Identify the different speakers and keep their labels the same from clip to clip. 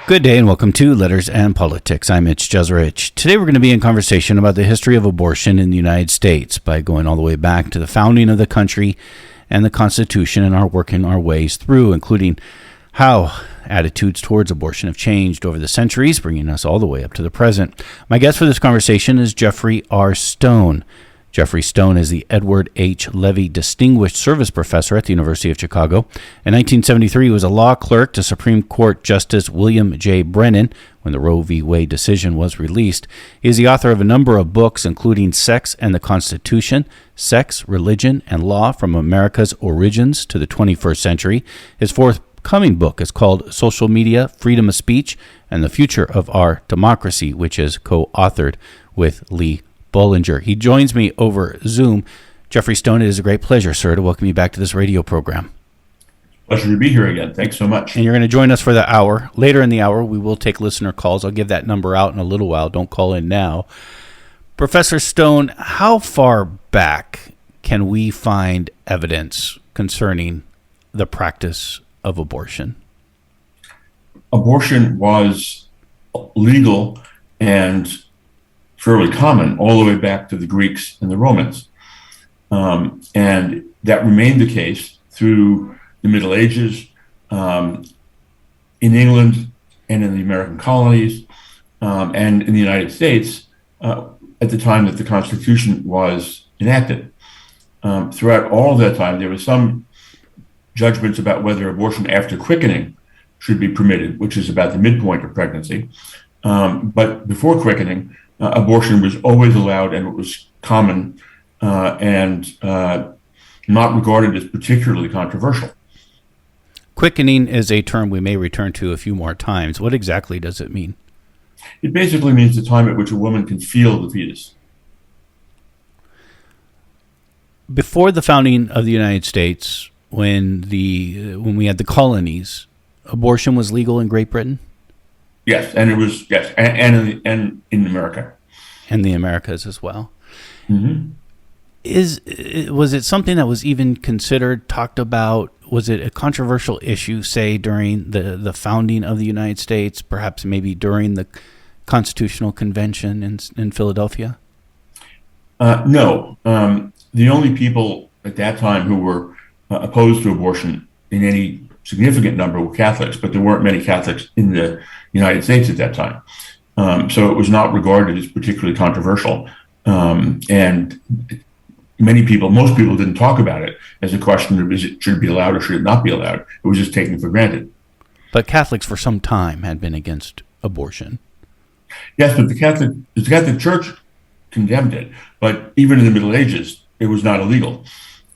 Speaker 1: Good day and welcome to Letters and Politics. I'm Mitch Jeserich. Today we're going to be in conversation about the history of abortion in the United States by going all the way back to the founding of the country and the Constitution and working our ways through, including how attitudes towards abortion have changed over the centuries, bringing us all the way up to the present. My guest for this conversation is Jeffrey R. Stone. Jeffrey Stone is the Edward H. Levy Distinguished Service Professor at the University of Chicago. In 1973, he was a law clerk to Supreme Court Justice William J. Brennan when the Roe v. Wade decision was released. He is the author of a number of books, including Sex and the Constitution, Sex, Religion, and Law from America's Origins to the 21st Century. His forthcoming book is called Social Media, Freedom of Speech, and the Future of Our Democracy, which is co-authored with Lee Bollinger. He joins me over Zoom. Jeffrey Stone, it is a great pleasure, sir, to welcome you back to this radio program.
Speaker 2: Pleasure to be here again. Thanks so much.
Speaker 1: And you're going to join us for the hour. Later in the hour, we will take listener calls. I'll give that number out in a little while. Don't call in now. Professor Stone, how far back can we find evidence concerning the practice of abortion?
Speaker 2: Abortion was legal and fairly common all the way back to the Greeks and the Romans. And that remained the case through the Middle Ages in England and in the American colonies and in the United States at the time that the Constitution was enacted. Throughout all of that time, there were some judgments about whether abortion after quickening should be permitted, which is about the midpoint of pregnancy. But before quickening, abortion was always allowed, and it was common and not regarded as particularly controversial.
Speaker 1: Quickening is a term we may return to a few more times. What exactly does it mean?
Speaker 2: It basically means the time at which a woman can feel the fetus.
Speaker 1: Before the founding of the United States, when we had the colonies, abortion was legal in Great Britain?
Speaker 2: Yes, and it was, yes, and in America.
Speaker 1: And the Americas as well.
Speaker 2: Mm-hmm.
Speaker 1: Was it something that was even considered, talked about? Was it a controversial issue, say, during the founding of the United States, perhaps maybe during the Constitutional Convention in Philadelphia?
Speaker 2: No. The only people at that time who were opposed to abortion in any significant number were Catholics, but there weren't many Catholics in the United States at that time. So it was not regarded as particularly controversial. And most people didn't talk about it as a question of should it be allowed or should it not be allowed. It was just taken for granted.
Speaker 1: But Catholics for some time had been against abortion.
Speaker 2: Yes, but the Catholic Church condemned it. But even in the Middle Ages, it was not illegal.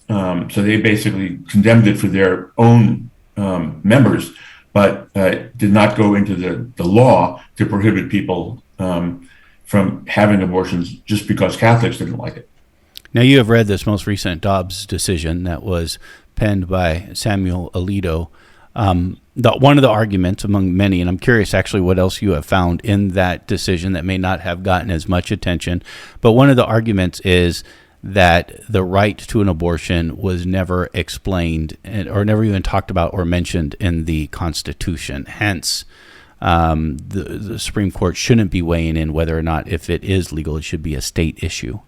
Speaker 2: So they basically condemned it for their own members, but did not go into the law to prohibit people from having abortions just because Catholics didn't like it.
Speaker 1: Now, you have read this most recent Dobbs decision that was penned by Samuel Alito. One of the arguments among many, and I'm curious actually what else you have found in that decision that may not have gotten as much attention, but one of the arguments is that the right to an abortion was never explained or never even talked about or mentioned in the Constitution. Hence, the Supreme Court shouldn't be weighing in whether or not, if it is legal, it should be a state issue.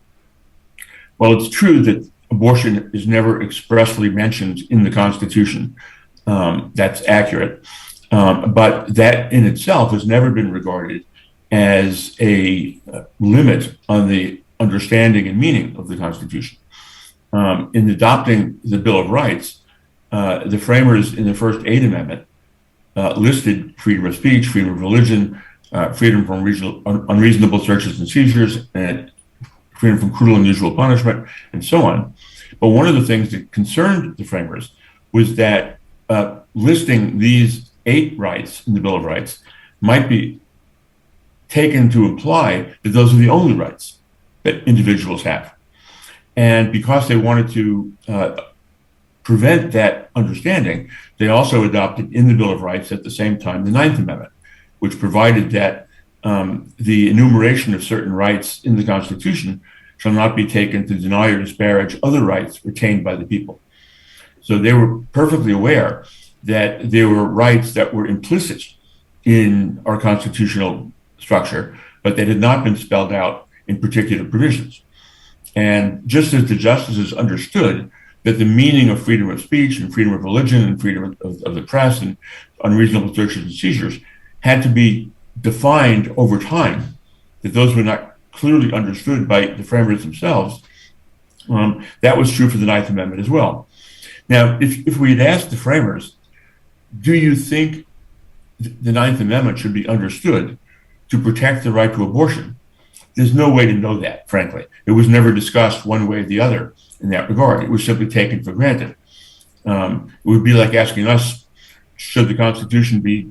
Speaker 2: Well, it's true that abortion is never expressly mentioned in the Constitution. That's accurate. But that in itself has never been regarded as a limit on the understanding and meaning of the Constitution. In adopting the Bill of Rights, the framers in the first Eighth Amendment listed freedom of speech, freedom of religion, freedom from unreasonable searches and seizures, and freedom from cruel and unusual punishment, and so on. But one of the things that concerned the framers was that listing these 8 rights in the Bill of Rights might be taken to imply that those are the only rights that individuals have. And because they wanted to prevent that understanding, they also adopted in the Bill of Rights at the same time the Ninth Amendment, which provided that the enumeration of certain rights in the Constitution shall not be taken to deny or disparage other rights retained by the people. So they were perfectly aware that there were rights that were implicit in our constitutional structure, but that had not been spelled out in particular provisions. And just as the justices understood that the meaning of freedom of speech and freedom of religion and freedom of the press and unreasonable searches and seizures had to be defined over time, that those were not clearly understood by the framers themselves, that was true for the Ninth Amendment as well. Now, if we had asked the framers, do you think the Ninth Amendment should be understood to protect the right to abortion? There's no way to know that, frankly. It was never discussed one way or the other in that regard. It was simply taken for granted. It would be like asking us, should the Constitution be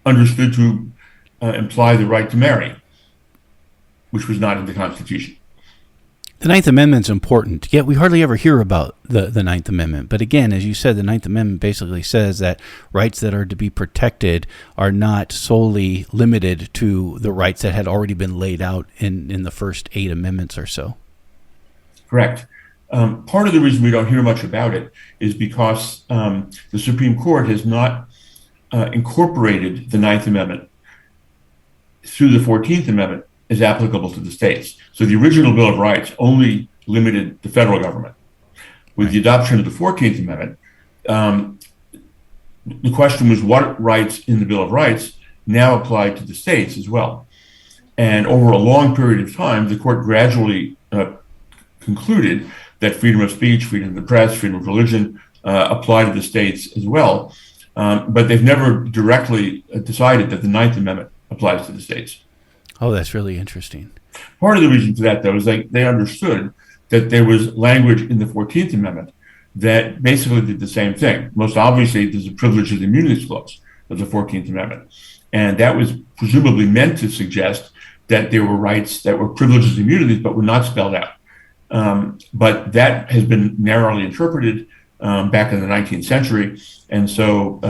Speaker 2: understood to imply the right to marry, which was not in the Constitution.
Speaker 1: The Ninth Amendment's important, yet we hardly ever hear about the Ninth Amendment. But again, as you said, the Ninth Amendment basically says that rights that are to be protected are not solely limited to the rights that had already been laid out in the first 8 amendments or so.
Speaker 2: Correct. Part of the reason we don't hear much about it is because the Supreme Court has not incorporated the Ninth Amendment through the 14th Amendment as applicable to the states. So the original Bill of Rights only limited the federal government. With the adoption of the 14th Amendment, the question was what rights in the Bill of Rights now apply to the states as well. And over a long period of time, the court gradually concluded that freedom of speech, freedom of the press, freedom of religion apply to the states as well. But they've never directly decided that the Ninth Amendment applies to the states.
Speaker 1: Oh, that's really interesting.
Speaker 2: Part of the reason for that, though, is they understood that there was language in the 14th Amendment that basically did the same thing. Most obviously, there's a Privileges and Immunities Clause of the 14th Amendment. And that was presumably meant to suggest that there were rights that were privileges and immunities but were not spelled out. But that has been narrowly interpreted back in the 19th century. And so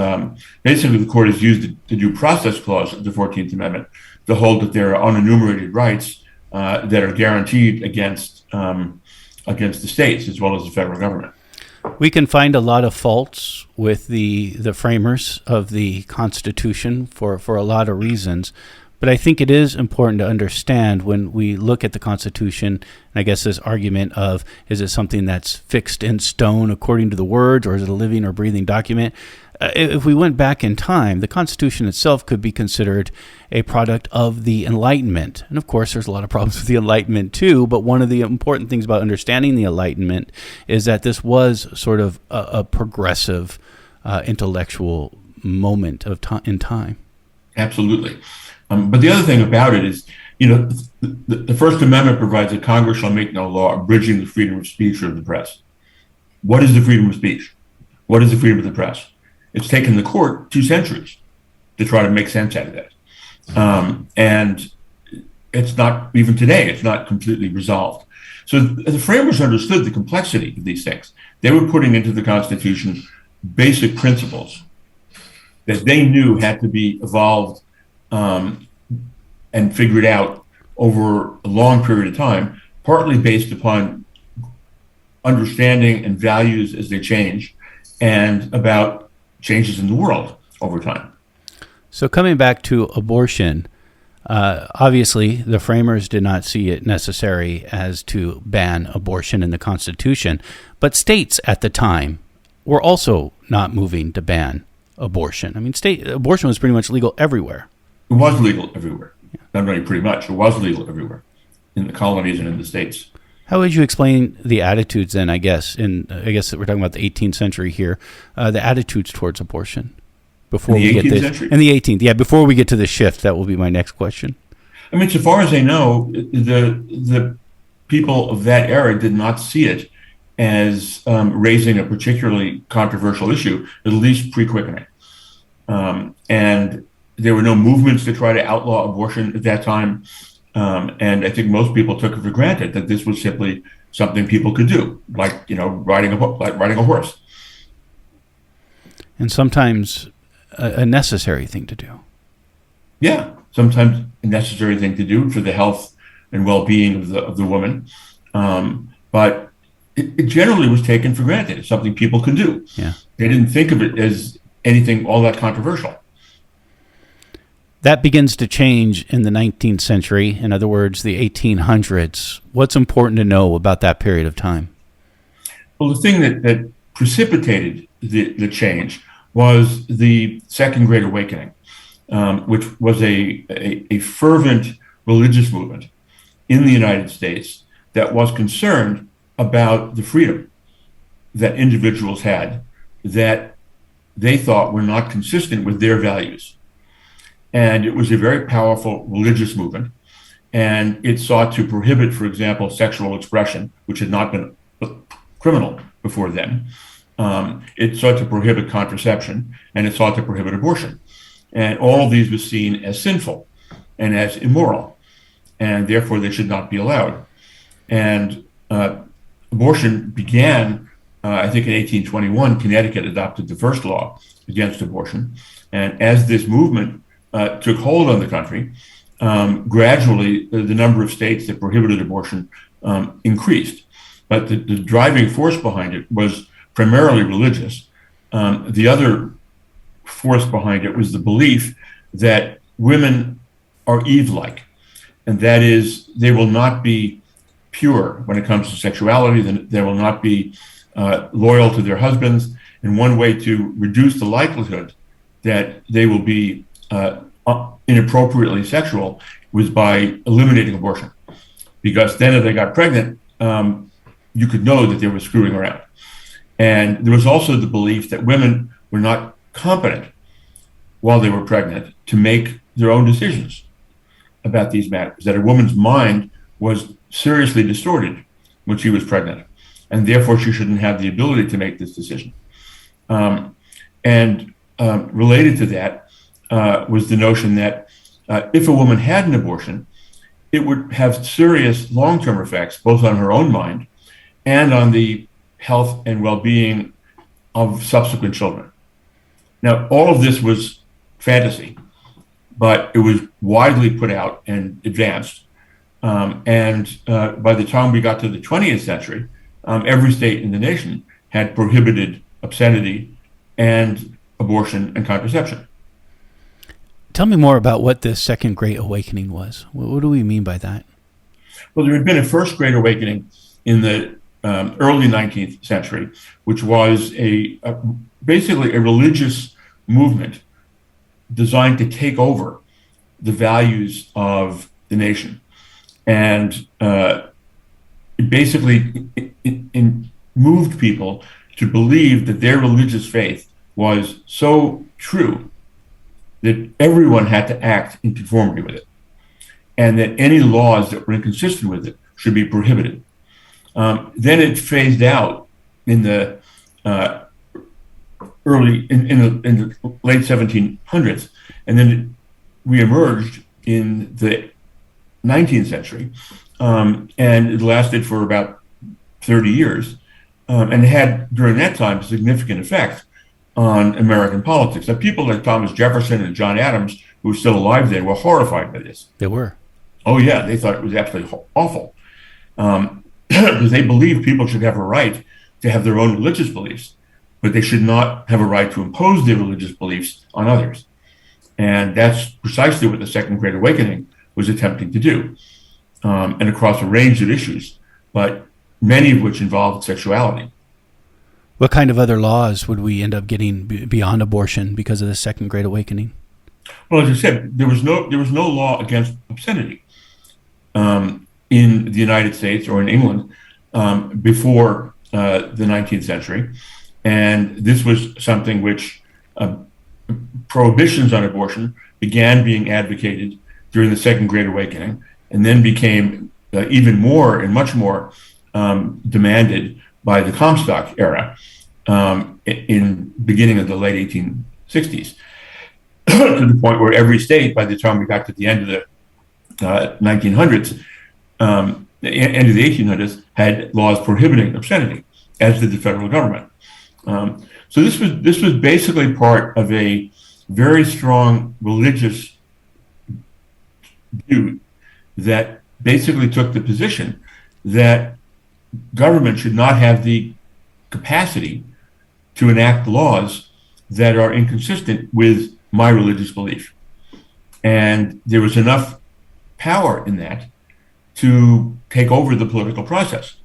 Speaker 2: basically the court has used the Due Process Clause of the 14th Amendment to hold that there are unenumerated rights that are guaranteed against the states as well as the federal government.
Speaker 1: We can find a lot of faults with the framers of the Constitution for a lot of reasons. But I think it is important to understand when we look at the Constitution, and I guess this argument of, is it something that's fixed in stone according to the words, or is it a living or breathing document? If we went back in time, the Constitution itself could be considered a product of the Enlightenment. And of course, there's a lot of problems with the Enlightenment too, but one of the important things about understanding the Enlightenment is that this was sort of a progressive intellectual moment in time.
Speaker 2: Absolutely. But the other thing about it is, the First Amendment provides that Congress shall make no law abridging the freedom of speech or of the press. What is the freedom of speech? What is the freedom of the press? It's taken the court 2 centuries to try to make sense out of that. And it's not, even today, it's not completely resolved. So the framers understood the complexity of these things. They were putting into the Constitution basic principles that they knew had to be evolved and figured out over a long period of time, partly based upon understanding and values as they change, and about changes in the world over time.
Speaker 1: So coming back to abortion, obviously the framers did not see it necessary as to ban abortion in the Constitution, but states at the time were also not moving to ban abortion. I mean, abortion was pretty much legal everywhere.
Speaker 2: It was legal everywhere. Not only pretty much, it was legal everywhere in the colonies and in the states.
Speaker 1: How would you explain the attitudes then, I guess we're talking about the 18th century here, the attitudes towards abortion? Before
Speaker 2: in the
Speaker 1: we
Speaker 2: 18th
Speaker 1: get
Speaker 2: century?
Speaker 1: In the 18th, yeah, before we get to the shift, that will be my next question.
Speaker 2: I mean, so far as I know, the people of that era did not see it as raising a particularly controversial issue, at least pre-quickening. And there were no movements to try to outlaw abortion at that time. And I think most people took it for granted that this was simply something people could do, like, riding a horse.
Speaker 1: And sometimes a necessary thing to do.
Speaker 2: Yeah, sometimes a necessary thing to do for the health and well-being of the woman. But it generally was taken for granted. It's something people could do.
Speaker 1: Yeah.
Speaker 2: They didn't think of it as anything all that controversial.
Speaker 1: That begins to change in the 19th century, in other words, the 1800s. What's important to know about that period of time?
Speaker 2: Well, the thing that precipitated the change was the Second Great Awakening, which was a fervent religious movement in the United States that was concerned about the freedom that individuals had that they thought were not consistent with their values. And it was a very powerful religious movement. And it sought to prohibit, for example, sexual expression, which had not been criminal before then. It sought to prohibit contraception, and it sought to prohibit abortion. And all of these was seen as sinful and as immoral, and therefore they should not be allowed. And abortion began, I think in 1821, Connecticut adopted the first law against abortion. And as this movement took hold on the country, gradually the number of states that prohibited abortion increased. But the driving force behind it was primarily religious. The other force behind it was the belief that women are Eve-like, and that is, they will not be pure when it comes to sexuality, they will not be loyal to their husbands, and one way to reduce the likelihood that they will be inappropriately sexual was by eliminating abortion, because then if they got pregnant, you could know that they were screwing around. And there was also the belief that women were not competent while they were pregnant to make their own decisions about these matters, that a woman's mind was seriously distorted when she was pregnant, and therefore she shouldn't have the ability to make this decision. Related to that was the notion that if a woman had an abortion, it would have serious long-term effects, both on her own mind and on the health and well-being of subsequent children. Now, all of this was fantasy, but it was widely put out and advanced. By the time we got to the 20th century, every state in the nation had prohibited obscenity and abortion and contraception.
Speaker 1: Tell me more about what this Second Great Awakening was. What do we mean by that?
Speaker 2: Well, there had been a First Great Awakening in the early 19th century, which was basically a religious movement designed to take over the values of the nation. And it basically moved people to believe that their religious faith was so true that everyone had to act in conformity with it, and that any laws that were inconsistent with it should be prohibited. Then it phased out in the the late 1700s, and then it reemerged in the 19th century, and it lasted for about 30 years, and had during that time a significant effect on American politics. Now, people like Thomas Jefferson and John Adams, who were still alive then, were horrified by this.
Speaker 1: They were. Oh,
Speaker 2: yeah, they thought it was absolutely awful. Because they believed people should have a right to have their own religious beliefs, but they should not have a right to impose their religious beliefs on others. And that's precisely what the Second Great Awakening was attempting to do, and across a range of issues, but many of which involved sexuality.
Speaker 1: What kind of other laws would we end up getting beyond abortion because of the Second Great Awakening?
Speaker 2: Well, as I said, there was no law against obscenity in the United States or in England before the 19th century, and this was something which prohibitions on abortion began being advocated during the Second Great Awakening, and then became even more and much more demanded by the Comstock era in beginning of the late 1860s, to the point where every state, by the time we got to the end of the 1900s, end of the 1800s, had laws prohibiting obscenity, as did the federal government. So this was basically part of a very strong religious view that basically took the position that government should not have the capacity to enact laws that are inconsistent with my religious belief. And there was enough power in that to take over the political process.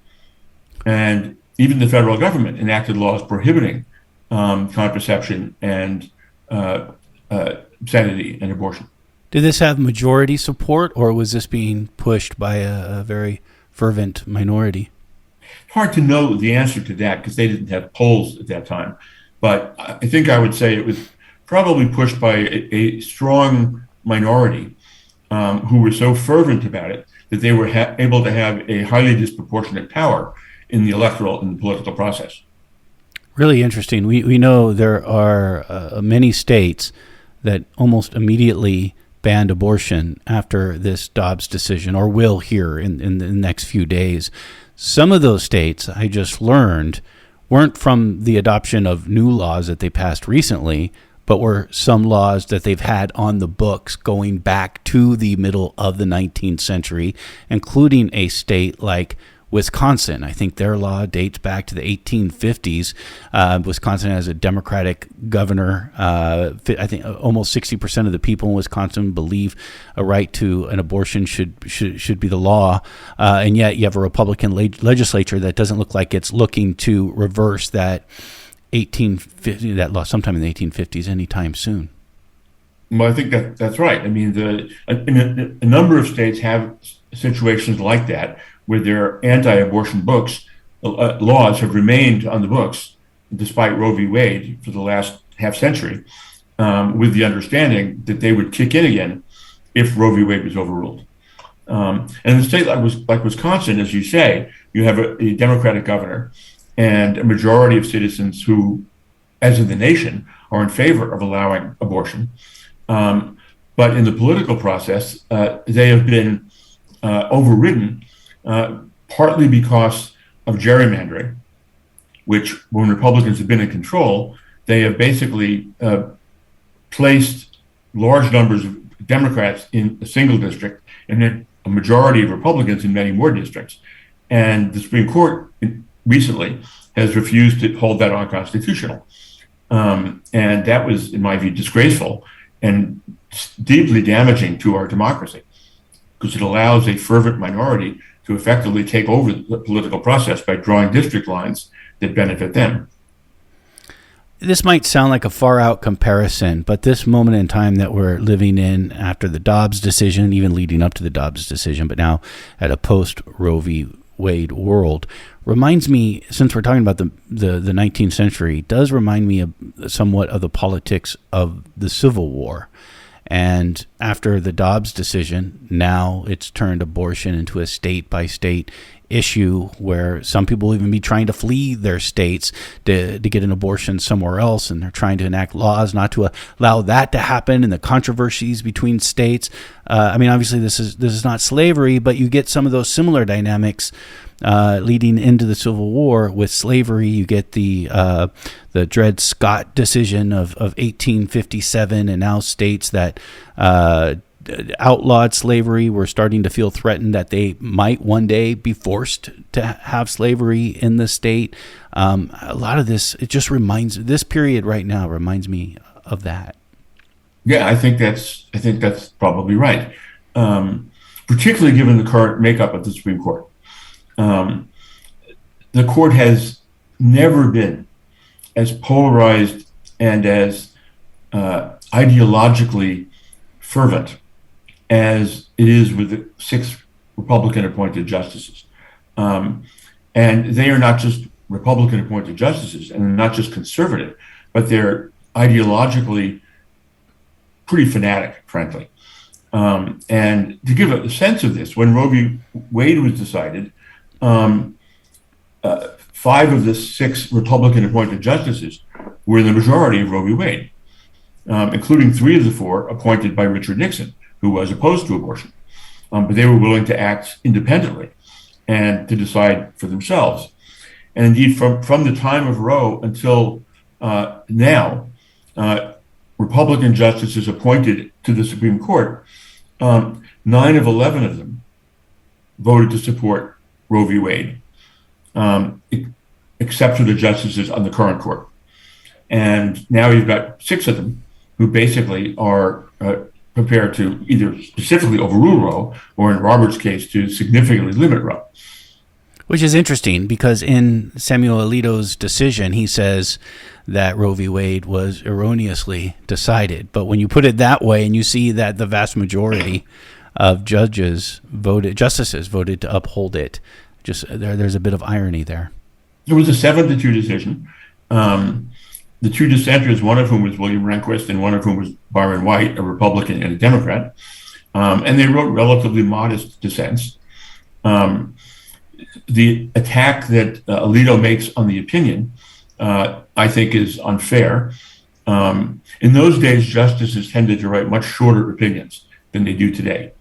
Speaker 2: And even the federal government enacted laws prohibiting contraception and sanity and abortion.
Speaker 1: Did this have majority support, or was this being pushed by a very fervent minority?
Speaker 2: Hard to know the answer to that because they didn't have polls at that time. But I think I would say it was probably pushed by a strong minority who were so fervent about it that they were able to have a highly disproportionate power in the electoral and the political process.
Speaker 1: Really interesting. We know there are many states that almost immediately banned abortion after this Dobbs decision, or will here in the next few days. Some of those states, I just learned, weren't from the adoption of new laws that they passed recently, but were some laws that they've had on the books going back to the middle of the 19th century, including a state like Wisconsin. I think their law dates back to the 1850s. Wisconsin has a Democratic governor. I think almost 60% of the people in Wisconsin believe a right to an abortion should be the law. And yet you have a Republican legislature that doesn't look like it's looking to reverse that 1850 that law sometime in the 1850s anytime soon.
Speaker 2: Well, I think that's right. I mean, a number of states have situations like that where their anti-abortion laws have remained on the books despite Roe v. Wade for the last half century, with the understanding that they would kick in again if Roe v. Wade was overruled. And in a state like Wisconsin, as you say, you have a Democratic governor and a majority of citizens who, as in the nation, are in favor of allowing abortion. But in the political process, they have been overridden, partly because of gerrymandering, which when Republicans have been in control, they have basically placed large numbers of Democrats in a single district and then a majority of Republicans in many more districts. And the Supreme Court recently has refused to hold that unconstitutional. And that was, in my view, disgraceful and deeply damaging to our democracy, because it allows a fervent minority to effectively take over the political process by drawing district lines that benefit them.
Speaker 1: This might sound like a far-out comparison, but this moment in time that we're living in after the Dobbs decision, even leading up to the Dobbs decision, but now at a post-Roe v. Wade world, reminds me, since we're talking about the 19th century, does remind me of somewhat of the politics of the Civil War. And after the Dobbs decision, now it's turned abortion into a state-by-state issue where some people even be trying to flee their states to get an abortion somewhere else, and they're trying to enact laws not to allow that to happen, and the controversies between states. I mean, obviously this is not slavery, but you get some of those similar dynamics leading into the Civil War. With slavery, you get the Dred Scott decision of 1857, and now states that outlawed slavery were starting to feel threatened that they might one day be forced to have slavery in the state. A lot of this, this period right now reminds me of that.
Speaker 2: Yeah, I think that's probably right. Particularly given the current makeup of the Supreme Court. The court has never been as polarized and as ideologically fervent as it is with the 6 Republican-appointed justices. And they are not just Republican-appointed justices, and they're not just conservative, but they're ideologically pretty fanatic, frankly. And to give a sense of this, when Roe v. Wade was decided, 5 of the 6 Republican-appointed justices were in the majority of Roe v. Wade, including 3 of the 4 appointed by Richard Nixon, who was opposed to abortion. But they were willing to act independently and to decide for themselves. And indeed, from the time of Roe until now, Republican justices appointed to the Supreme Court, 9 of 11 of them voted to support Roe v. Wade, except for the justices on the current court. And now you've got 6 of them who basically are prepare to either specifically overrule Roe or, in Roberts' case, to significantly limit Roe.
Speaker 1: Which is interesting because in Samuel Alito's decision, he says that Roe v. Wade was erroneously decided. But when you put it that way and you see that the vast majority of justices voted to uphold it, there's a bit of irony there.
Speaker 2: It was a 7-2 decision. The two dissenters, one of whom was William Rehnquist and one of whom was Byron White, a Republican and a Democrat, and they wrote relatively modest dissents. The attack that Alito makes on the opinion, I think, is unfair. In those days, justices tended to write much shorter opinions than they do today,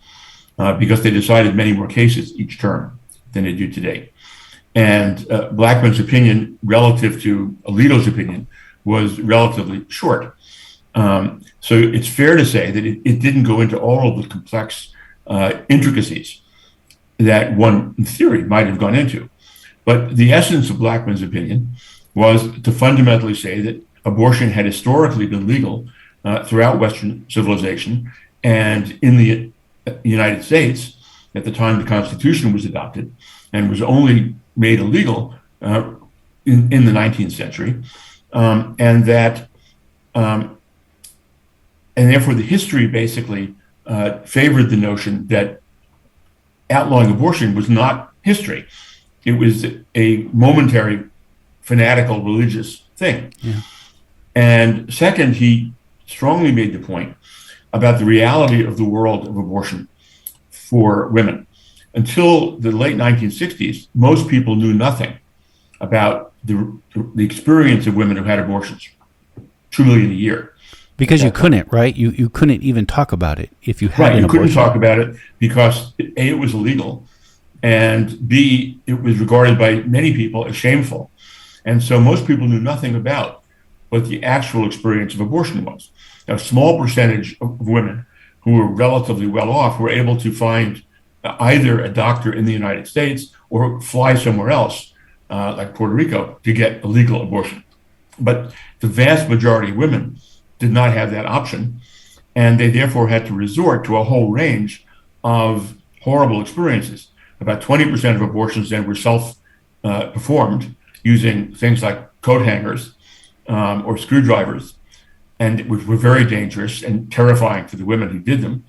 Speaker 2: because they decided many more cases each term than they do today. And Blackmun's opinion relative to Alito's opinion was relatively short. So it's fair to say that it didn't go into all of the complex intricacies that one, in theory, might have gone into. But the essence of Blackmun's opinion was to fundamentally say that abortion had historically been legal throughout Western civilization, and in the United States, at the time the Constitution was adopted, and was only made illegal in the 19th century, and therefore the history basically favored the notion that outlawing abortion was not history. It was a momentary, fanatical religious thing. Yeah. And second, he strongly made the point about the reality of the world of abortion for women. Until the late 1960s, most people knew nothing about the experience of women who had abortions, 2 million a year.
Speaker 1: Because you couldn't, right? You couldn't even talk about it if you had an abortion.
Speaker 2: You couldn't talk about it because A, it was illegal, and B, it was regarded by many people as shameful. And so most people knew nothing about what the actual experience of abortion was. Now, a small percentage of women who were relatively well off were able to find either a doctor in the United States or fly somewhere else, like Puerto Rico, to get a legal abortion. But the vast majority of women did not have that option, and they therefore had to resort to a whole range of horrible experiences. About 20% of abortions then were self-performed using things like coat hangers or screwdrivers, and which were very dangerous and terrifying for the women who did them.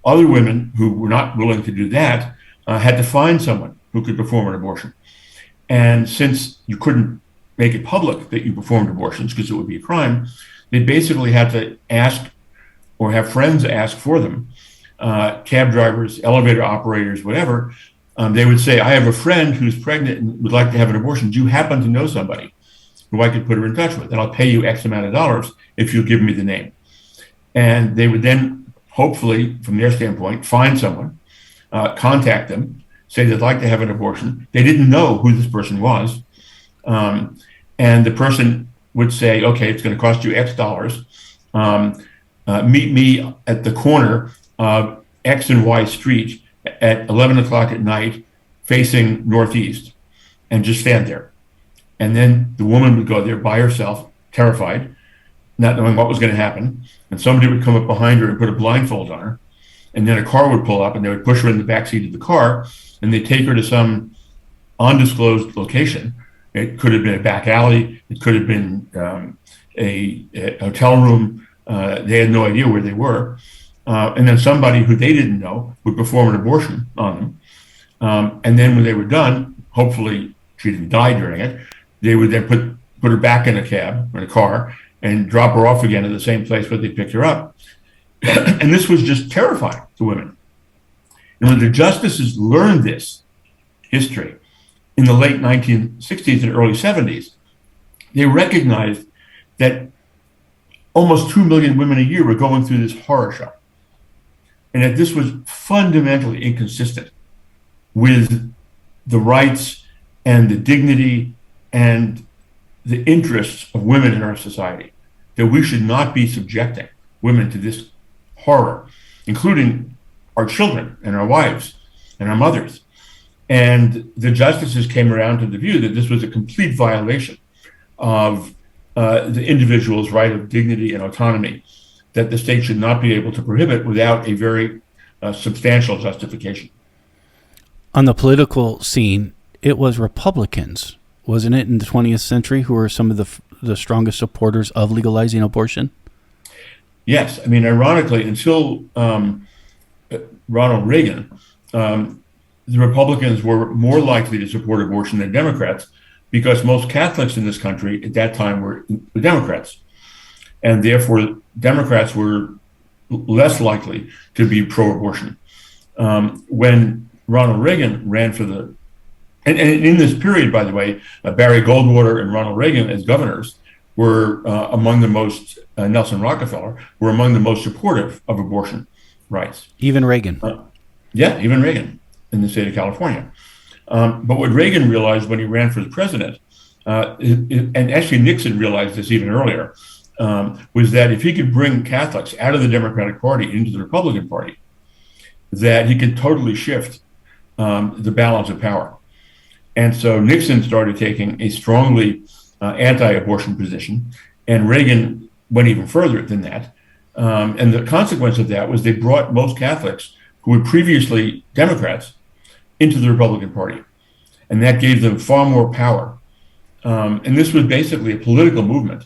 Speaker 2: Other women who were not willing to do that had to find someone who could perform an abortion. And since you couldn't make it public that you performed abortions because it would be a crime, they basically had to ask or have friends ask for them, cab drivers, elevator operators, whatever. They would say, I have a friend who's pregnant and would like to have an abortion. Do you happen to know somebody who I could put her in touch with? And I'll pay you X amount of dollars if you'll give me the name. And they would then, hopefully, from their standpoint, find someone, contact them, say they'd like to have an abortion. They didn't know who this person was. And the person would say, okay, it's going to cost you X dollars. Meet me at the corner of X and Y Street at 11 o'clock at night, facing northeast, and just stand there. And then the woman would go there by herself, terrified, not knowing what was going to happen. And somebody would come up behind her and put a blindfold on her. And then a car would pull up and they would push her in the backseat of the car, and they'd take her to some undisclosed location. It could have been a back alley. It could have been a hotel room. They had no idea where they were. And then somebody who they didn't know would perform an abortion on them. And then when they were done, hopefully she didn't die during it, they would then put her back in a cab, in a car, and drop her off again at the same place where they picked her up. And this was just terrifying to women. And when the justices learned this history in the late 1960s and early 70s, they recognized that almost 2 million women a year were going through this horror show, and that this was fundamentally inconsistent with the rights and the dignity and the interests of women in our society, that we should not be subjecting women to this horror, including our children and our wives and our mothers. And the justices came around to the view that this was a complete violation of the individual's right of dignity and autonomy, that the state should not be able to prohibit without a very substantial justification.
Speaker 1: On the political scene, it was Republicans, wasn't it, in the 20th century, who were some of the strongest supporters of legalizing abortion?
Speaker 2: Yes. I mean, ironically, until Ronald Reagan, the Republicans were more likely to support abortion than Democrats, because most Catholics in this country at that time were Democrats. And therefore, Democrats were less likely to be pro-abortion. When Ronald Reagan ran for and in this period, by the way, Barry Goldwater and Ronald Reagan as governors were among the most, Nelson Rockefeller, were among the most supportive of abortion rights.
Speaker 1: Even Reagan.
Speaker 2: Even Reagan in the state of California. But what Reagan realized when he ran for the president, and actually Nixon realized this even earlier, was that if he could bring Catholics out of the Democratic Party into the Republican Party, that he could totally shift the balance of power. And so Nixon started taking a strongly anti-abortion position, and Reagan went even further than that. And the consequence of that was they brought most Catholics who were previously Democrats into the Republican Party. And that gave them far more power. And this was basically a political movement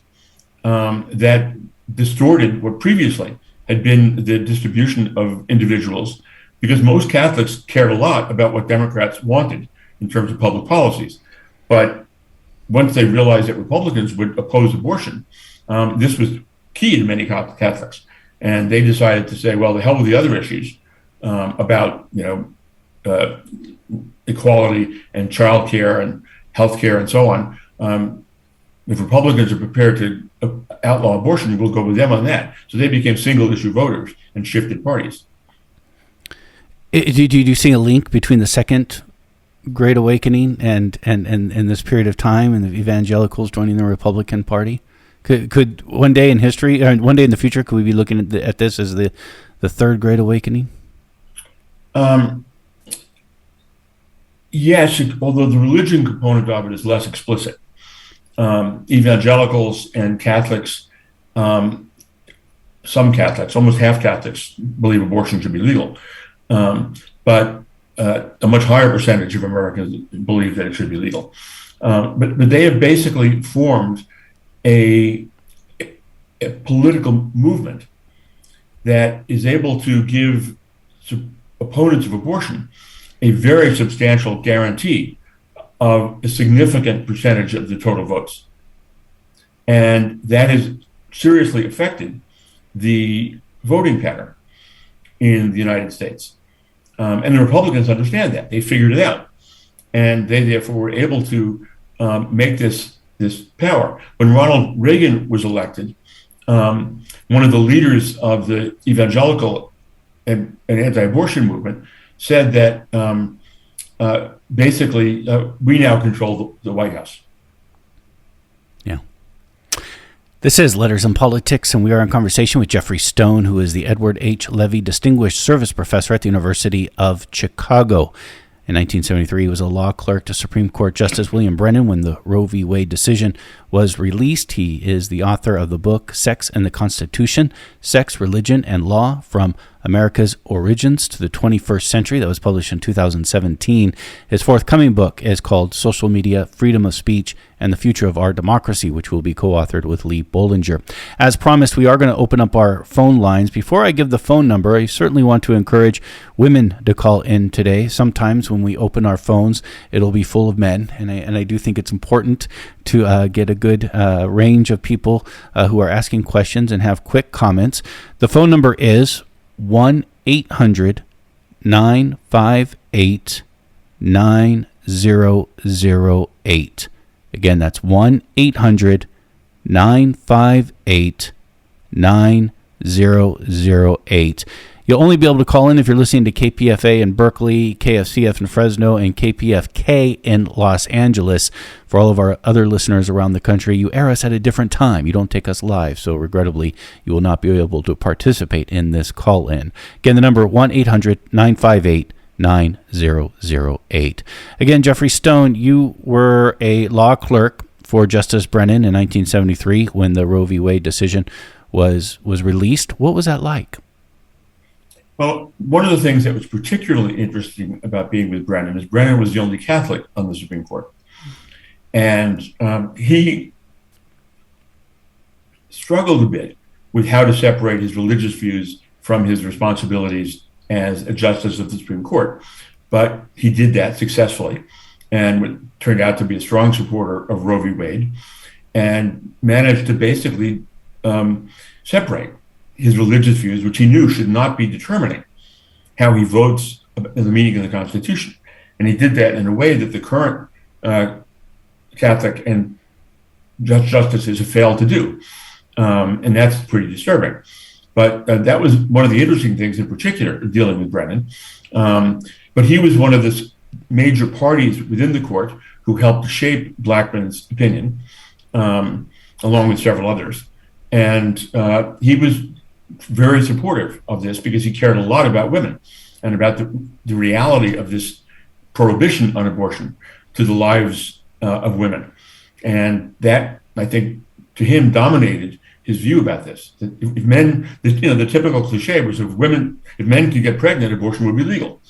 Speaker 2: that distorted what previously had been the distribution of individuals, because most Catholics cared a lot about what Democrats wanted in terms of public policies. But once they realized that Republicans would oppose abortion, this was key to many Catholics. And they decided to say, well, the hell with the other issues about, equality and child care and health care and so on. If Republicans are prepared to outlaw abortion, we'll go with them on that. So they became single issue voters and shifted parties.
Speaker 1: Do you see a link between the Second Great Awakening and this period of time and the evangelicals joining the Republican Party? Could one day in history, or one day in the future, could we be looking at this as the Third Great Awakening?
Speaker 2: Yes, although the religion component of it is less explicit. Evangelicals and Catholics, some Catholics, almost half Catholics, believe abortion should be legal. But a much higher percentage of Americans believe that it should be legal. But they have basically formed a political movement that is able to give opponents of abortion a very substantial guarantee of a significant percentage of the total votes. And that has seriously affected the voting pattern in the United States. And the Republicans understand that. They figured it out. And they therefore were able to make this power. When Ronald Reagan was elected, one of the leaders of the evangelical and anti-abortion movement said that basically we now control the White House.
Speaker 1: Yeah. This is Letters and Politics, and we are in conversation with Jeffrey Stone, who is the Edward H. Levy Distinguished Service Professor at the University of Chicago. In 1973, he was a law clerk to Supreme Court Justice William Brennan when the Roe v. Wade decision was released. He is the author of the book Sex and the Constitution, Sex, Religion, and Law from America's Origins to the 21st Century. That was published in 2017. His forthcoming book is called Social Media, Freedom of Speech, and the Future of Our Democracy, which will be co-authored with Lee Bollinger. As promised, we are going to open up our phone lines. Before I give the phone number, I certainly want to encourage women to call in today. Sometimes when we open our phones, it'll be full of men, and I do think it's important to get a good range of people who are asking questions and have quick comments. The phone number is 1-800-958-9008. Again, that's 1-800-958-9008. You'll only be able to call in if you're listening to KPFA in Berkeley, KFCF in Fresno, and KPFK in Los Angeles. For all of our other listeners around the country, you air us at a different time. You don't take us live, so regrettably, you will not be able to participate in this call-in. Again, the number 1-800-958-9008. Again, Jeffrey Stone, you were a law clerk for Justice Brennan in 1973 when the Roe v. Wade decision was released. What was that like?
Speaker 2: Well, one of the things that was particularly interesting about being with Brennan is Brennan was the only Catholic on the Supreme Court. And he struggled a bit with how to separate his religious views from his responsibilities as a justice of the Supreme Court. But he did that successfully and turned out to be a strong supporter of Roe v. Wade and managed to basically separate his religious views, which he knew should not be determining how he votes in the meaning of the Constitution. And he did that in a way that the current Catholic and justices have failed to do. And that's pretty disturbing. But that was one of the interesting things in particular dealing with Brennan. But he was one of the major parties within the court who helped shape Blackmun's opinion, along with several others. And he was very supportive of this because he cared a lot about women and about the reality of this prohibition on abortion to the lives of women. And that, I think, to him dominated his view about this. That if men, the typical cliche was if men could get pregnant, abortion would be legal.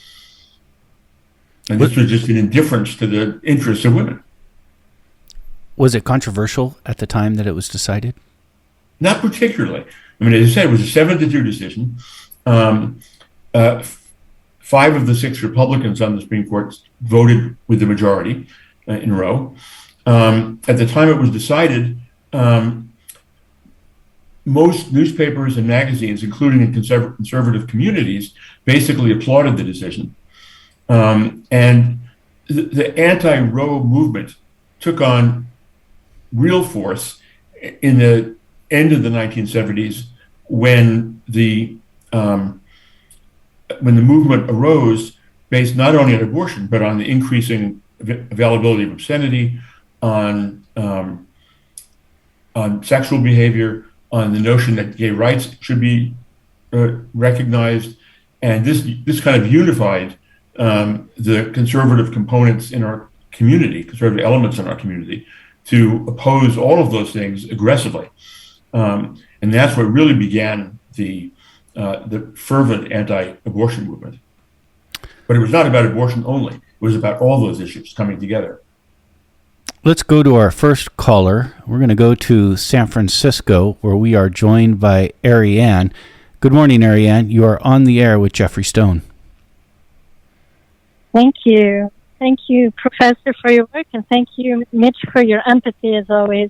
Speaker 2: And this was just an indifference to the interests of women.
Speaker 1: Was it controversial at the time that it was decided?
Speaker 2: Not particularly. I mean, as I said, it was a 7-2 decision. 5 of the 6 Republicans on the Supreme Court voted with the majority in Roe. At the time it was decided, most newspapers and magazines, including in conservative communities, basically applauded the decision. And the anti-Roe movement took on real force in the end of the 1970s when the movement arose based not only on abortion, but on the increasing availability of obscenity, on sexual behavior, on the notion that gay rights should be recognized. And this kind of unified the conservative components in our community, conservative elements in our community, to oppose all of those things aggressively. And that's what really began the fervent anti-abortion movement. But it was not about abortion only. It was about all those issues coming together.
Speaker 1: Let's go to our first caller. We're going to go to San Francisco, where we are joined by Ariane. Good morning, Ariane. You are on the air with Jeffrey Stone.
Speaker 3: Thank you. Thank you, Professor, for your work, and thank you, Mitch, for your empathy, as always.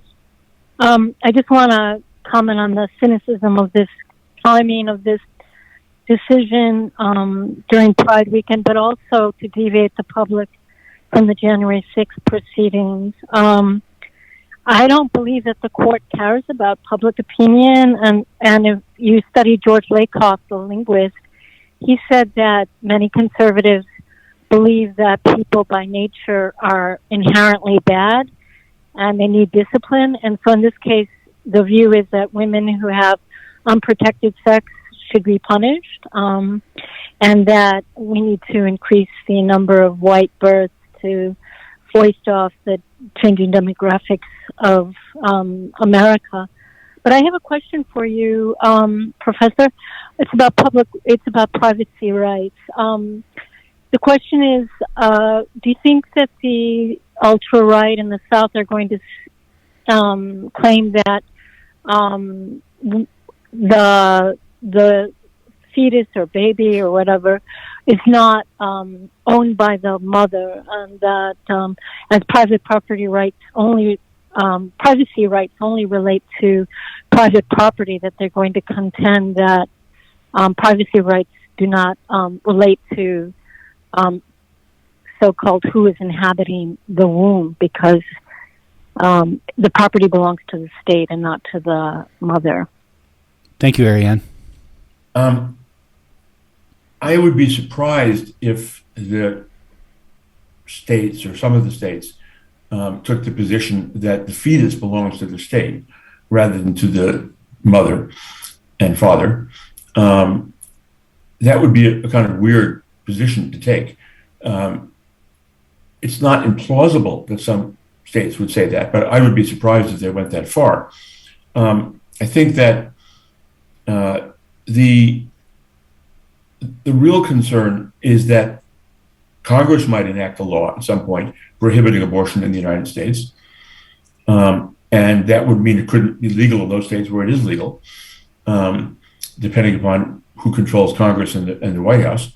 Speaker 3: I just want to comment on the cynicism of this timing of this decision during Pride weekend, but also to deviate the public from the January 6th proceedings. I don't believe that the court cares about public opinion, and if you study George Lakoff, the linguist, he said that many conservatives believe that people by nature are inherently bad and they need discipline. And so in this case, the view is that women who have unprotected sex should be punished, and that we need to increase the number of white births to foist off the changing demographics of America. But I have a question for you, Professor. It's about privacy rights. The question is, do you think that the ultra-right in the South are going to claim that the fetus or baby or whatever is not owned by the mother, and that as private property rights only, privacy rights only relate to private property, that they're going to contend that privacy rights do not relate to so-called who is inhabiting the womb, because the property belongs to the state and not to the mother.
Speaker 1: Thank you, Ariane.
Speaker 2: I would be surprised if the states or some of the states took the position that the fetus belongs to the state rather than to the mother and father. That would be a kind of weird position to take. It's not implausible that some states would say that, but I would be surprised if they went that far. I think that The real concern is that Congress might enact a law at some point prohibiting abortion in the United States. And that would mean it couldn't be legal in those states where it is legal, depending upon who controls Congress and the White House.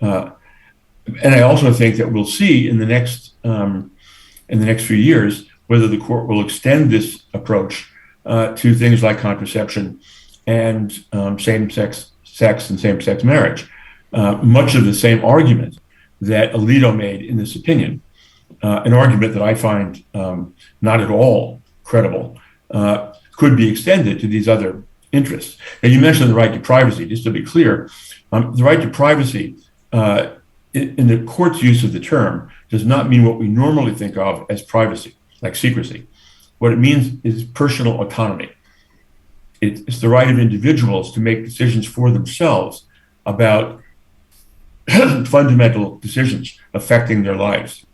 Speaker 2: And I also think that we'll see in the next few years whether the court will extend this approach to things like contraception and same-sex sex and same-sex marriage. Much of the same argument that Alito made in this opinion, an argument that I find not at all credible, could be extended to these other interests. Now, you mentioned the right to privacy. Just to be clear, the right to privacy, in the court's use of the term, does not mean what we normally think of as privacy, like secrecy. What it means is personal autonomy. It's the right of individuals to make decisions for themselves about fundamental decisions affecting their lives.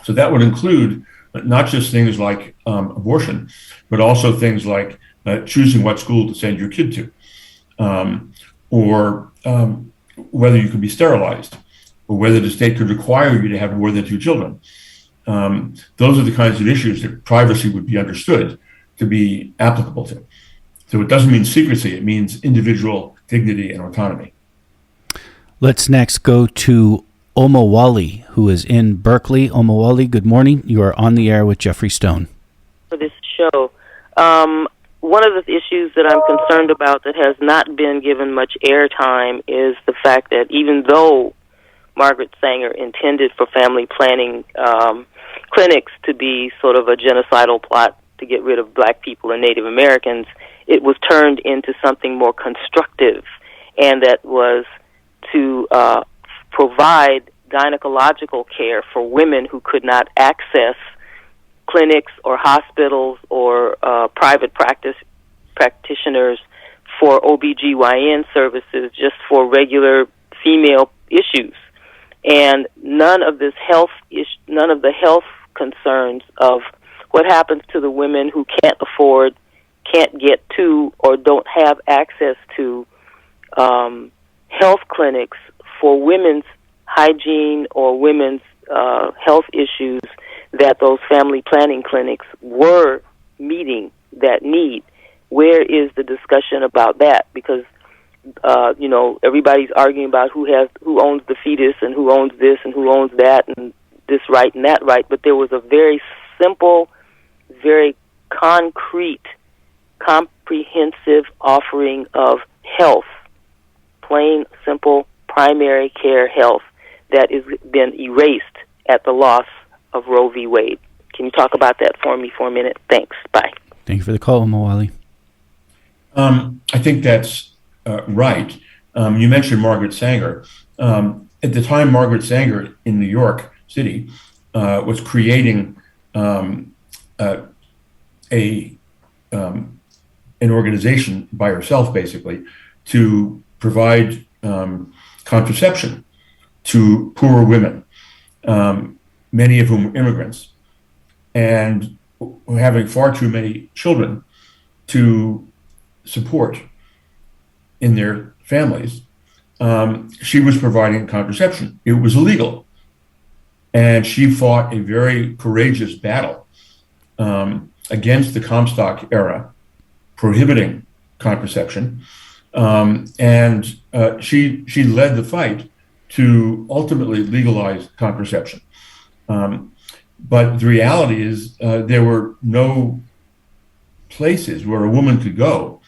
Speaker 2: So that would include not just things like abortion, but also things like choosing what school to send your kid to, or whether you could be sterilized, or whether the state could require you to have more than 2 children. Those are the kinds of issues that privacy would be understood to be applicable to. So it doesn't mean secrecy, it means individual dignity and autonomy.
Speaker 1: Let's next go to Omowale, who is in Berkeley. Omowale, good morning. You are on the air with Jeffrey Stone.
Speaker 4: For this show, one of the issues that I'm concerned about that has not been given much airtime is the fact that even though Margaret Sanger intended for family planning clinics to be sort of a genocidal plot to get rid of black people and Native Americans, it was turned into something more constructive, and that was to provide gynecological care for women who could not access clinics or hospitals or private practitioners for OBGYN services, just for regular female issues. And none of the health concerns of what happens to the women who can't afford, can't get to, or don't have access to health clinics for women's hygiene or women's health issues, that those family planning clinics were meeting that need. Where is the discussion about that? Because everybody's arguing about who owns the fetus and who owns this and who owns that and this right and that right. But there was a very simple, very concrete, comprehensive offering of health, plain, simple, primary care health that has been erased at the loss of Roe v. Wade. Can you talk about that for me for a minute? Thanks. Bye.
Speaker 1: Thank you for the call, Omowale.
Speaker 2: I think that's right. You mentioned Margaret Sanger. At the time, Margaret Sanger in New York City was creating an organization by herself, basically, to provide contraception to poor women, many of whom were immigrants, and were having far too many children to support in their families. She was providing contraception. It was illegal. And she fought a very courageous battle against the Comstock era, prohibiting contraception. And she led the fight to ultimately legalize contraception. But the reality is there were no places where a woman could go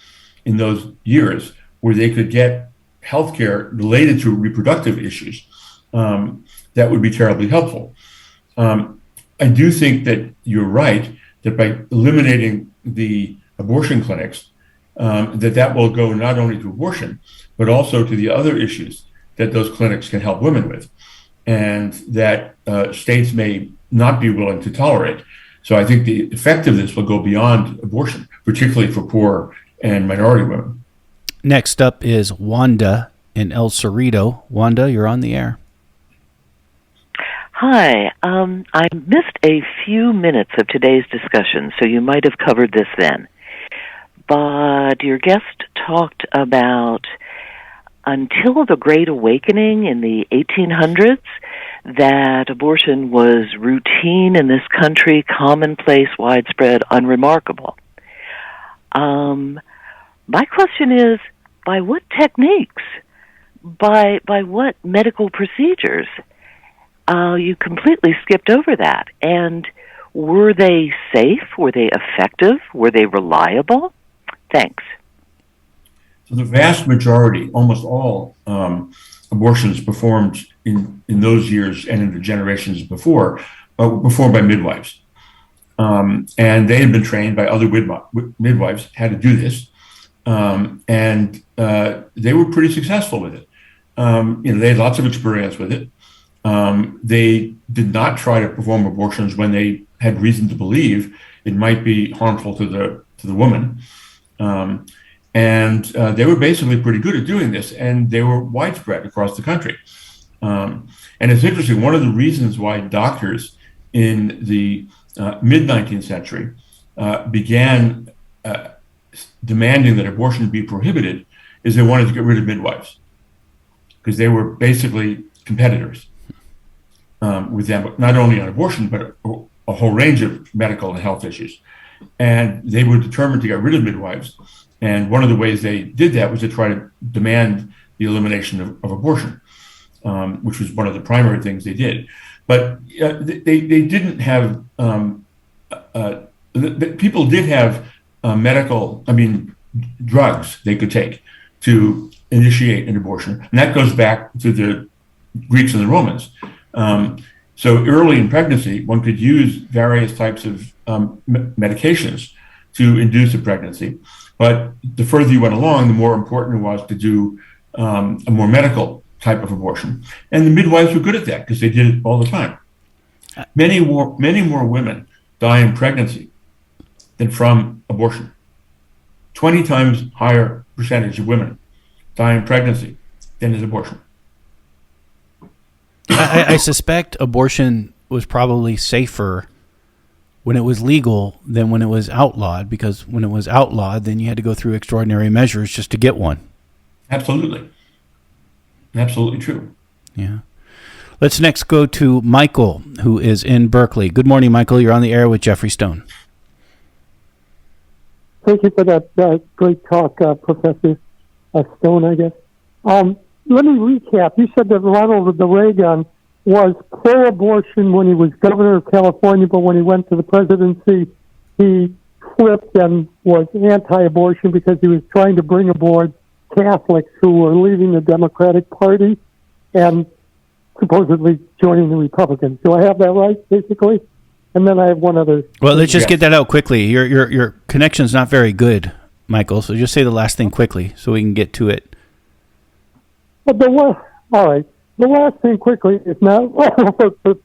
Speaker 2: in those years where they could get health care related to reproductive issues that would be terribly helpful. I do think that you're right, that by eliminating the abortion clinics, that will go not only to abortion, but also to the other issues that those clinics can help women with, and that states may not be willing to tolerate. So I think the effect of this will go beyond abortion, particularly for poor and minority women.
Speaker 1: Next up is Wanda in El Cerrito. Wanda, you're on the air.
Speaker 5: Hi. I missed a few minutes of today's discussion, so you might have covered this then. but your guest talked about until the Great Awakening in the 1800s, that abortion was routine in this country, commonplace, widespread, unremarkable. My question is, by what techniques? By what medical procedures? You completely skipped over that. And were they safe? Were they effective? Were they reliable? Thanks.
Speaker 2: So the vast majority, almost all abortions performed in those years and in the generations before, were performed by midwives. And they had been trained by other midwives how to do this. And they were pretty successful with it. They had lots of experience with it. They did not try to perform abortions when they had reason to believe it might be harmful to the woman. And they were basically pretty good at doing this, and they were widespread across the country. And it's interesting, one of the reasons why doctors in the mid-19th century began demanding that abortion be prohibited is they wanted to get rid of midwives, because they were basically competitors with them, not only on abortion, but a whole range of medical and health issues. And they were determined to get rid of midwives. And one of the ways they did that was to try to demand the elimination of abortion, which was one of the primary things they did. But they didn't have, people did have drugs they could take to initiate an abortion. And that goes back to the Greeks and the Romans. So early in pregnancy, one could use various types of medications to induce a pregnancy. But the further you went along, the more important it was to do a more medical type of abortion. And the midwives were good at that because they did it all the time. Many more women die in pregnancy than from abortion. 20 times higher percentage of women die in pregnancy than is abortion.
Speaker 1: I suspect abortion was probably safer when it was legal than when it was outlawed, because when it was outlawed, then you had to go through extraordinary measures just to get one.
Speaker 2: Absolutely. Absolutely true.
Speaker 1: Yeah. Let's next go to Michael, who is in Berkeley. Good morning, Michael. You're on the air with Jeffrey Stone.
Speaker 6: Thank you for that great talk, Professor Stone, I guess. Let me recap. You said that Ronald Reagan was pro-abortion when he was governor of California, but when he went to the presidency, he flipped and was anti-abortion because he was trying to bring aboard Catholics who were leaving the Democratic Party and supposedly joining the Republicans. Do I have that right, basically? And then I have one other.
Speaker 1: Well, let's just get that out quickly. Your connection's not very good, Michael, so just say the last thing quickly so we can get to it.
Speaker 6: All right. The last thing quickly is not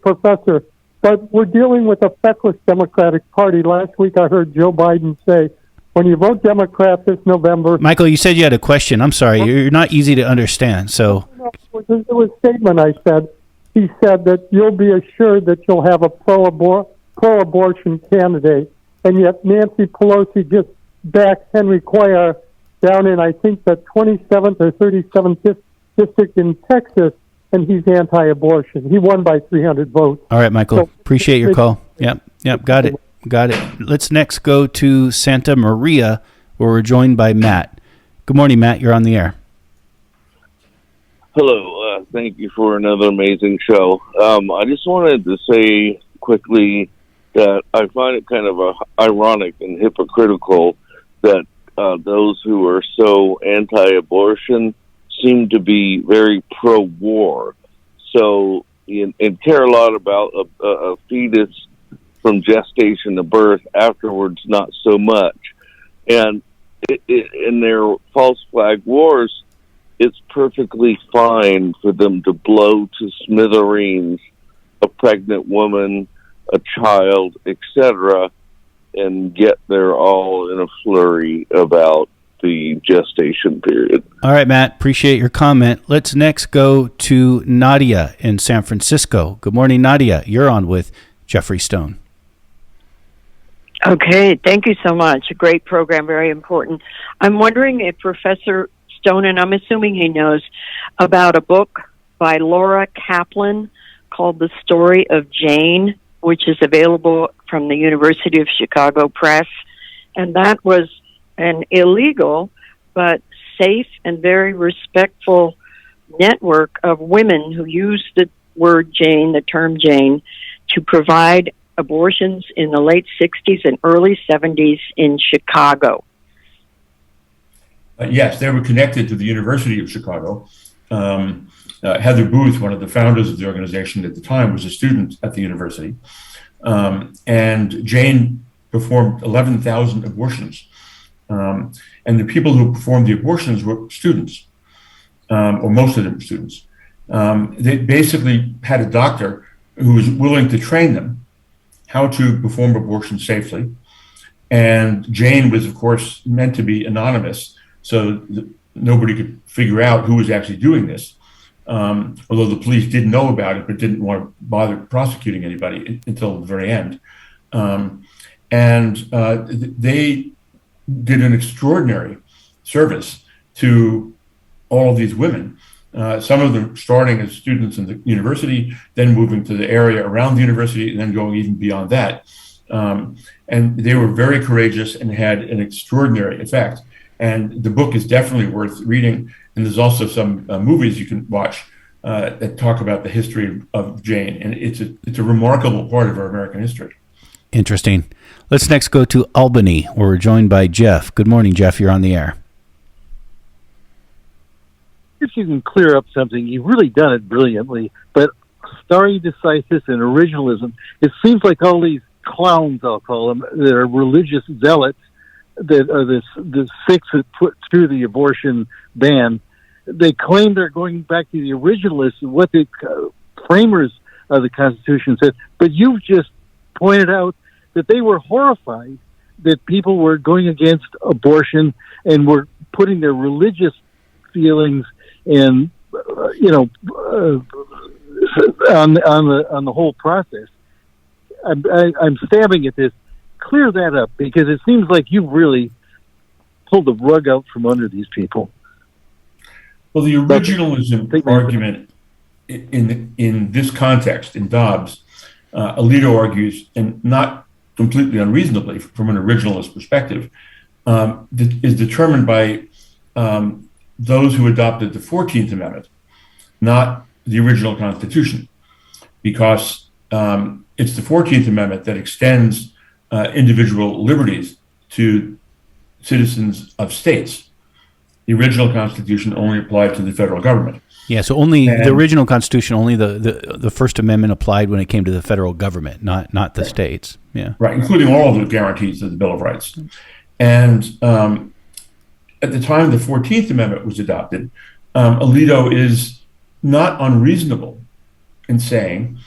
Speaker 6: Professor, but we're dealing with a feckless Democratic Party. Last week I heard Joe Biden say, when you vote Democrat this November... Michael,
Speaker 1: you said you had a question. I'm sorry. You're not easy to understand. So
Speaker 6: it was a statement I said. He said that you'll be assured that you'll have a pro-abortion candidate. And yet Nancy Pelosi just backed Henry Cuellar down in, I think, the 27th or 37th district in Texas, and he's anti-abortion. He won by 300 votes.
Speaker 1: All right, Michael. Appreciate your call. Yep. Got it. Let's next go to Santa Maria, where we're joined by Matt. Good morning, Matt. You're on the air.
Speaker 7: Hello. Thank you for another amazing show. I just wanted to say quickly that I find it kind of ironic and hypocritical that those who are so anti-abortion seem to be very pro-war. So, and care a lot about a fetus from gestation to birth, afterwards not so much. And in their false flag wars, it's perfectly fine for them to blow to smithereens a pregnant woman, a child, etc., and get there all in a flurry about the gestation period.
Speaker 1: All right, Matt, appreciate your comment. Let's next go to Nadia in San Francisco. Good morning, Nadia. You're on with Jeffrey Stone.
Speaker 8: Okay, thank you so much. A great program, very important. I'm wondering if Professor Stone, and I'm assuming he knows, about a book by Laura Kaplan called The Story of Jane, which is available from the University of Chicago Press. And that was an illegal but safe and very respectful network of women who used the word Jane, the term Jane, to provide abortions in the late 60s and early 70s in Chicago.
Speaker 2: Yes, they were connected to the University of Chicago. Heather Booth, one of the founders of the organization at the time, was a student at the university. And Jane performed 11,000 abortions. And the people who performed the abortions were students, or most of them were students. They basically had a doctor who was willing to train them how to perform abortion safely. And Jane was, of course, meant to be anonymous, so nobody could figure out who was actually doing this. Although the police did know about it, but didn't want to bother prosecuting anybody until the very end. They did an extraordinary service to all of these women. Some of them starting as students in the university, then moving to the area around the university, and then going even beyond that. And they were very courageous and had an extraordinary effect. And the book is definitely worth reading. And there's also some movies you can watch that talk about the history of Jane. And it's a remarkable part of our American history.
Speaker 1: Interesting. Let's next go to Albany, where we're joined by Jeff. Good morning, Jeff. You're on the air.
Speaker 9: If you can clear up something, you've really done it brilliantly, but stare decisis and originalism, it seems like all these clowns, I'll call them, that are religious zealots, that are the six that put through the abortion ban, they claim they're going back to the originalists and what the framers of the Constitution said, but you've just pointed out that they were horrified that people were going against abortion and were putting their religious feelings and on the whole process. I'm stabbing at this. Clear that up, because it seems like you've really pulled the rug out from under these people.
Speaker 2: Well, the originalism argument in this context, in Dobbs, Alito argues, and not completely unreasonably from an originalist perspective, is determined by those who adopted the 14th Amendment, not the original Constitution, because it's the 14th Amendment that extends individual liberties to citizens of states. The original Constitution only applied to the federal government.
Speaker 1: Yeah, so only the original Constitution, only the First Amendment applied when it came to the federal government, not the states. Yeah,
Speaker 2: right, including all of the guarantees of the Bill of Rights. And at the time the 14th Amendment was adopted, Alito is not unreasonable in saying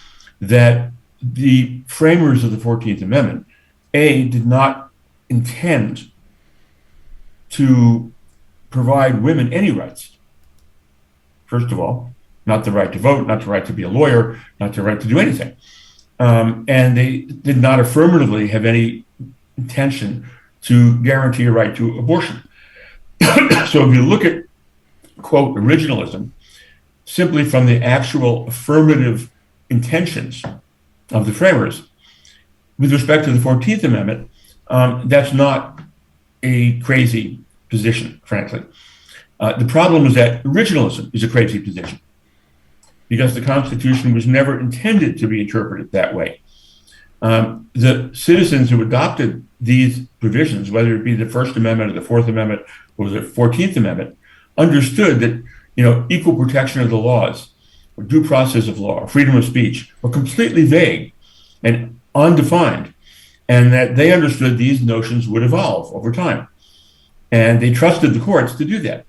Speaker 2: that the framers of the 14th Amendment, did not intend to provide women any rights. First of all, not the right to vote, not the right to be a lawyer, not the right to do anything. And they did not affirmatively have any intention to guarantee a right to abortion. So if you look at, quote, originalism, simply from the actual affirmative intentions of the framers, with respect to the 14th Amendment, that's not a crazy position, frankly. The problem is that originalism is a crazy position, because the Constitution was never intended to be interpreted that way. The citizens who adopted these provisions, whether it be the First Amendment or the Fourth Amendment or the 14th Amendment, understood that equal protection of the laws, or due process of law, freedom of speech, were completely vague and undefined, and that they understood these notions would evolve over time. And they trusted the courts to do that.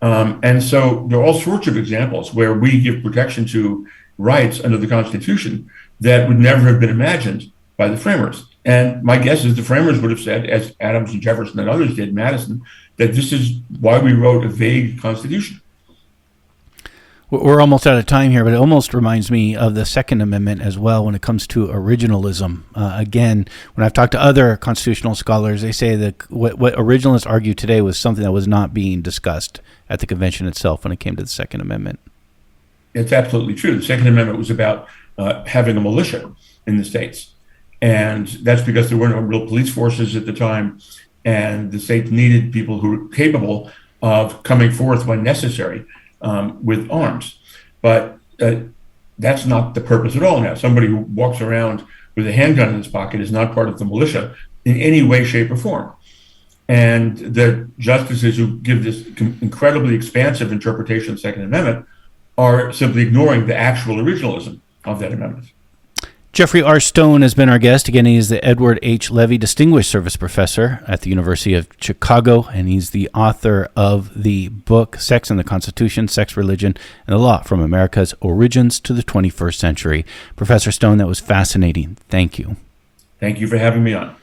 Speaker 2: And so there are all sorts of examples where we give protection to rights under the Constitution that would never have been imagined by the framers. And my guess is the framers would have said, as Adams and Jefferson and others did, Madison, that this is why we wrote a vague Constitution.
Speaker 1: We're almost out of time here, but it almost reminds me of the Second Amendment as well when it comes to originalism. Again, when I've talked to other constitutional scholars, they say that what originalists argue today was something that was not being discussed at the convention itself when it came to the Second Amendment.
Speaker 2: It's absolutely true. The Second Amendment was about having a militia in the states. And that's because there were no real police forces at the time, and the states needed people who were capable of coming forth when necessary with arms. But that's not the purpose at all now. Somebody who walks around with a handgun in his pocket is not part of the militia in any way, shape, or form. And the justices who give this incredibly expansive interpretation of the Second Amendment are simply ignoring the actual originalism of that amendment.
Speaker 1: Jeffrey R. Stone has been our guest. Again, he is the Edward H. Levy Distinguished Service Professor at the University of Chicago, and he's the author of the book, Sex and the Constitution, Sex, Religion, and the Law, From America's Origins to the 21st Century. Professor Stone, that was fascinating. Thank you.
Speaker 2: Thank you for having me on.